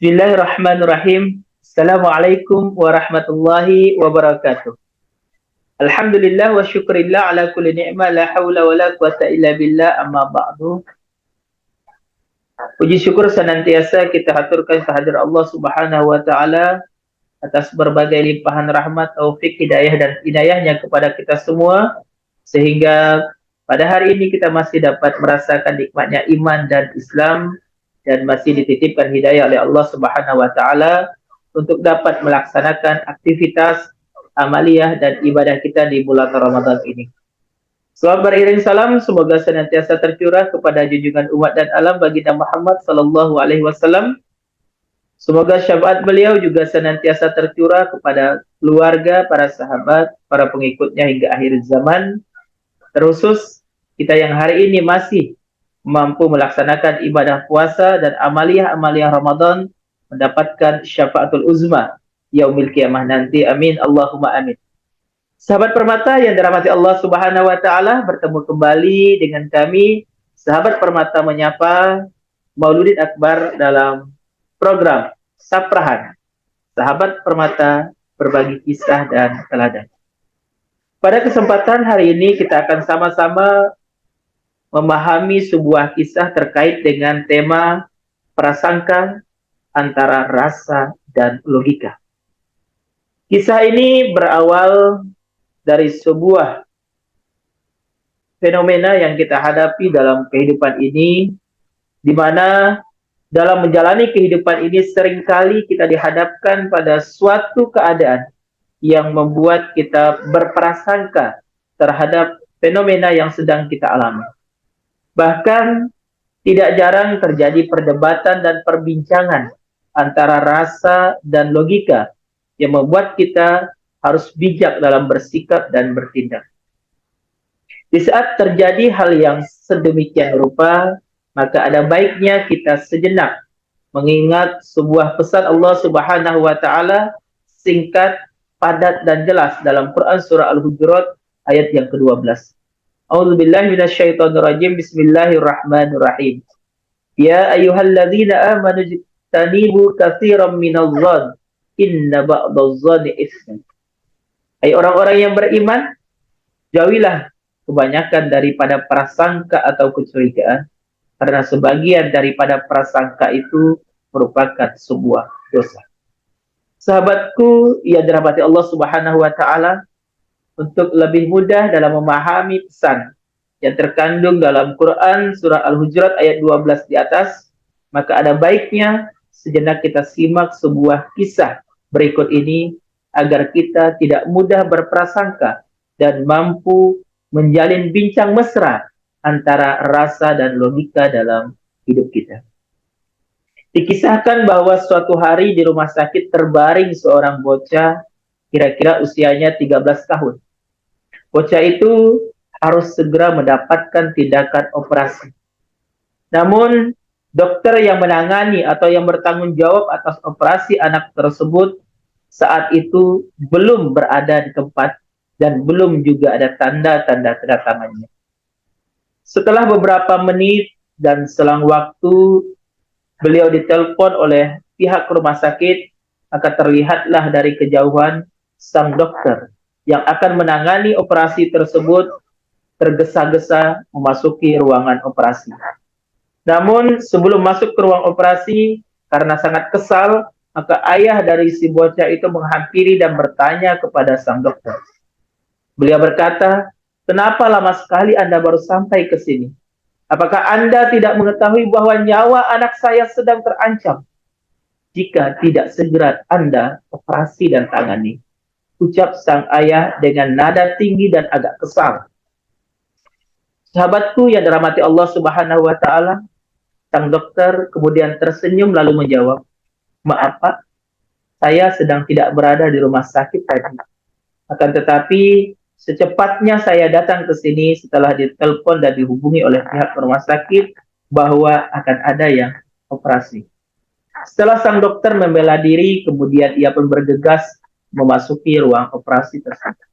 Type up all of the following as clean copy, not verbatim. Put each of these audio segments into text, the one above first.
Bismillahirrahmanirrahim. Assalamualaikum warahmatullahi wabarakatuh. Alhamdulillah wa syukurillah ala kulli ni'mah la hawla wa la quwata illa billah amma ba'du. Puji syukur senantiasa kita haturkan kehadirat Allah Subhanahu wa taala atas berbagai limpahan rahmat, taufik, hidayah dan inayahnya kepada kita semua sehingga pada hari ini kita masih dapat merasakan nikmatnya iman dan Islam dan masih dititipkan hidayah oleh Allah Subhanahu wa taala untuk dapat melaksanakan aktivitas amaliyah dan ibadah kita di bulan Ramadan ini. Selamat beriring salam, semoga senantiasa tercurah kepada junjungan umat dan alam baginda Muhammad sallallahu alaihi wasallam. Semoga syafaat beliau juga senantiasa tercurah kepada keluarga, para sahabat, para pengikutnya hingga akhir zaman. Terkhusus kita yang hari ini masih mampu melaksanakan ibadah puasa dan amaliyah-amaliyah Ramadan mendapatkan syafaatul uzma yaumil qiyamah nanti. Amin Allahumma amin. Sahabat Permata yang dirahmati Allah Subhanahu wa taala, bertemu kembali dengan kami Sahabat Permata menyapa Mauludin Akbar dalam program Saprahan Sahabat Permata berbagi kisah dan teladan. Pada kesempatan hari ini kita akan sama-sama memahami sebuah kisah terkait dengan tema prasangka antara rasa dan logika. Kisah ini berawal dari sebuah fenomena yang kita hadapi dalam kehidupan ini, di mana dalam menjalani kehidupan ini seringkali kita dihadapkan pada suatu keadaan yang membuat kita berprasangka terhadap fenomena yang sedang kita alami. Bahkan tidak jarang terjadi perdebatan dan perbincangan antara rasa dan logika yang membuat kita harus bijak dalam bersikap dan bertindak. Di saat terjadi hal yang sedemikian rupa, maka ada baiknya kita sejenak mengingat sebuah pesan Allah Subhanahu wa taala singkat, padat dan jelas dalam Quran surah Al-Hujurat ayat yang ke-12. A'udzubillahi minasyaitonirrajim. Bismillahirrahmanirrahim. Ya ayyuhalladzina amanu jtanibu katsiran minadh-dhann inna ba'dadh-dhanni itsm. Hai orang-orang yang beriman, jauhilah kebanyakan daripada prasangka atau kecurigaan, karena sebagian daripada prasangka itu merupakan sebuah dosa. Sahabatku yang dirahmati Allah Subhanahu wa taala, untuk lebih mudah dalam memahami pesan yang terkandung dalam Quran surah Al-Hujurat ayat 12 di atas, maka ada baiknya sejenak kita simak sebuah kisah berikut ini agar kita tidak mudah berprasangka dan mampu menjalin bincang mesra antara rasa dan logika dalam hidup kita. Dikisahkan bahwa suatu hari di rumah sakit terbaring seorang bocah, kira-kira usianya 13 tahun. Bocah itu harus segera mendapatkan tindakan operasi. Namun, dokter yang menangani atau yang bertanggung jawab atas operasi anak tersebut saat itu belum berada di tempat dan belum juga ada tanda-tanda kedatangannya. Setelah beberapa menit dan selang waktu beliau ditelepon oleh pihak rumah sakit, maka terlihatlah dari kejauhan sang dokter yang akan menangani operasi tersebut tergesa-gesa memasuki ruangan operasi. Namun sebelum masuk ke ruang operasi, karena sangat kesal, maka ayah dari si bocah itu menghampiri dan bertanya kepada sang dokter. Beliau berkata, "Kenapa lama sekali Anda baru sampai ke sini? Apakah Anda tidak mengetahui bahwa nyawa anak saya sedang terancam? Jika tidak segera Anda operasi dan tangani," ucap sang ayah dengan nada tinggi dan agak kesal. Sahabatku yang dirahmati Allah Subhanahu wa taala, sang dokter kemudian tersenyum lalu menjawab, "Maaf Pak, saya sedang tidak berada di rumah sakit tadi. Akan tetapi secepatnya saya datang ke sini setelah ditelepon dan dihubungi oleh pihak rumah sakit bahwa akan ada yang operasi." Setelah sang dokter membela diri, kemudian ia pun bergegas memasuki ruang operasi tersebut.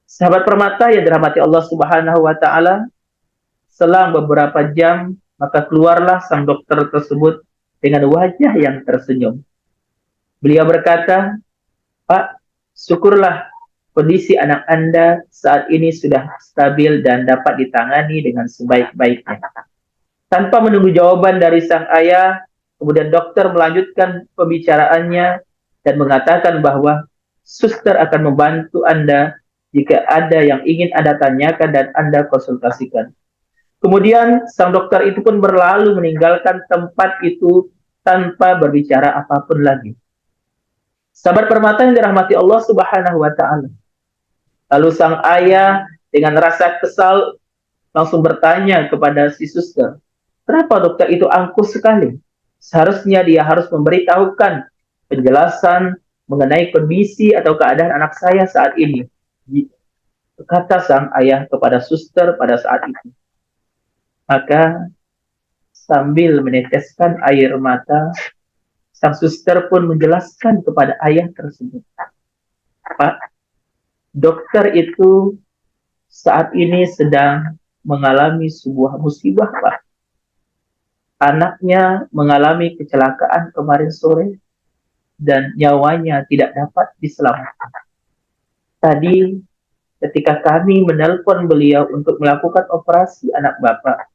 Sahabat Permata yang dirahmati Allah Subhanahu wa taala, selang beberapa jam maka keluarlah sang dokter tersebut dengan wajah yang tersenyum. Beliau berkata, "Pak, syukurlah kondisi anak Anda saat ini sudah stabil dan dapat ditangani dengan sebaik-baiknya." Tanpa menunggu jawaban dari sang ayah, kemudian dokter melanjutkan pembicaraannya dan mengatakan bahwa suster akan membantu Anda jika ada yang ingin Anda tanyakan dan Anda konsultasikan. Kemudian sang dokter itu pun berlalu meninggalkan tempat itu tanpa berbicara apapun lagi. Sahabat permata yang dirahmati Allah Subhanahu wa taala. Lalu sang ayah dengan rasa kesal langsung bertanya kepada si suster, "Kenapa dokter itu angkuh sekali? Seharusnya dia harus memberitahukan penjelasan mengenai kondisi atau keadaan anak saya saat ini." Kata sang ayah kepada suster pada saat itu. Maka sambil meneteskan air mata, sang suster pun menjelaskan kepada ayah tersebut, "Pak, dokter itu saat ini sedang mengalami sebuah musibah, Pak. Anaknya mengalami kecelakaan kemarin sore dan nyawanya tidak dapat diselamatkan. Tadi ketika kami menelpon beliau untuk melakukan operasi anak Bapak,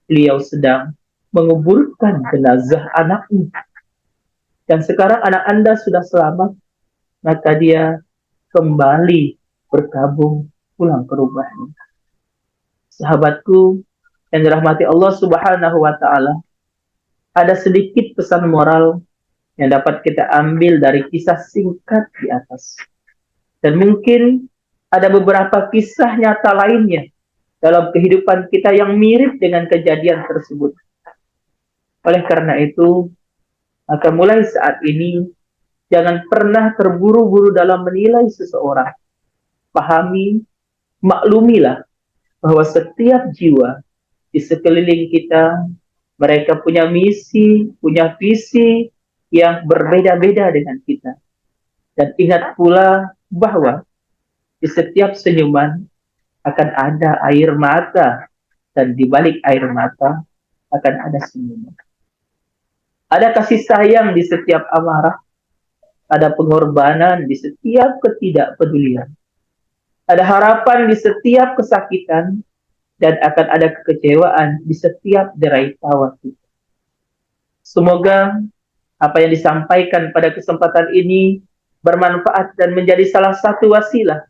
beliau sedang menguburkan jenazah anaknya. Dan sekarang anak Anda sudah selamat, maka dia kembali berkabung pulang ke rumahnya." Sahabatku yang dirahmati Allah Subhanahu wa taala, ada sedikit pesan moral yang dapat kita ambil dari kisah singkat di atas. Dan mungkin ada beberapa kisah nyata lainnya dalam kehidupan kita yang mirip dengan kejadian tersebut. Oleh karena itu, maka mulai saat ini, jangan pernah terburu-buru dalam menilai seseorang. Pahami, maklumilah bahwa setiap jiwa di sekeliling kita, mereka punya misi, punya visi yang berbeda-beda dengan kita. Dan ingat pula bahwa di setiap senyuman akan ada air mata, dan di balik air mata akan ada senyuman. Ada kasih sayang di setiap amarah, ada pengorbanan di setiap ketidakpedulian, ada harapan di setiap kesakitan, dan akan ada kekecewaan di setiap derai tawa kita. Semoga apa yang disampaikan pada kesempatan ini bermanfaat dan menjadi salah satu wasilah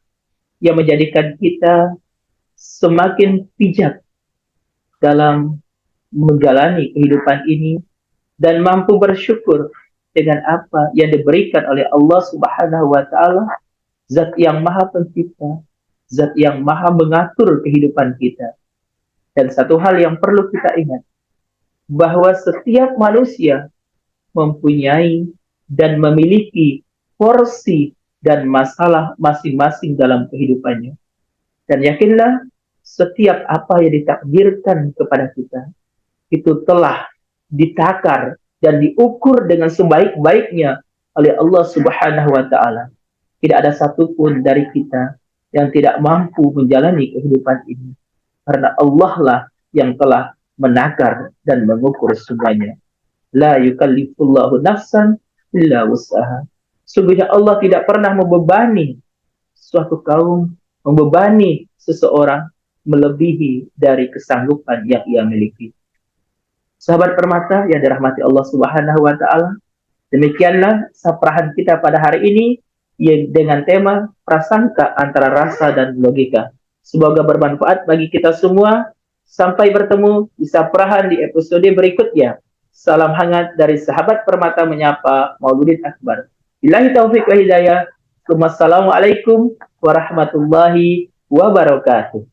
yang menjadikan kita semakin bijak dalam menjalani kehidupan ini dan mampu bersyukur dengan apa yang diberikan oleh Allah Subhanahu wa taala, Zat yang Maha Pencipta, Zat yang Maha mengatur kehidupan kita. Dan satu hal yang perlu kita ingat, bahwa setiap manusia mempunyai dan memiliki porsi dan masalah masing-masing dalam kehidupannya. Dan yakinlah, setiap apa yang ditakdirkan kepada kita, itu telah ditakar dan diukur dengan sebaik-baiknya oleh Allah Subhanahu wa taala. Tidak ada satupun dari kita yang tidak mampu menjalani kehidupan ini, karena Allah lah yang telah menakar dan mengukur semuanya. La yukallifullahu nafsan illa wus'aha. Sungguhnya Allah tidak pernah membebani suatu kaum, membebani seseorang melebihi dari kesanggupan yang ia miliki. Sahabat permata yang dirahmati Allah Subhanahu wa taala, demikianlah saprahan kita pada hari ini yang dengan tema prasangka antara rasa dan logika. Semoga bermanfaat bagi kita semua. Sampai bertemu di saprahan di episode berikutnya. Salam hangat dari sahabat permata menyapa Mauludin Akbar. Billahi taufiq wa hidayah. Wassalamualaikum warahmatullahi wabarakatuh.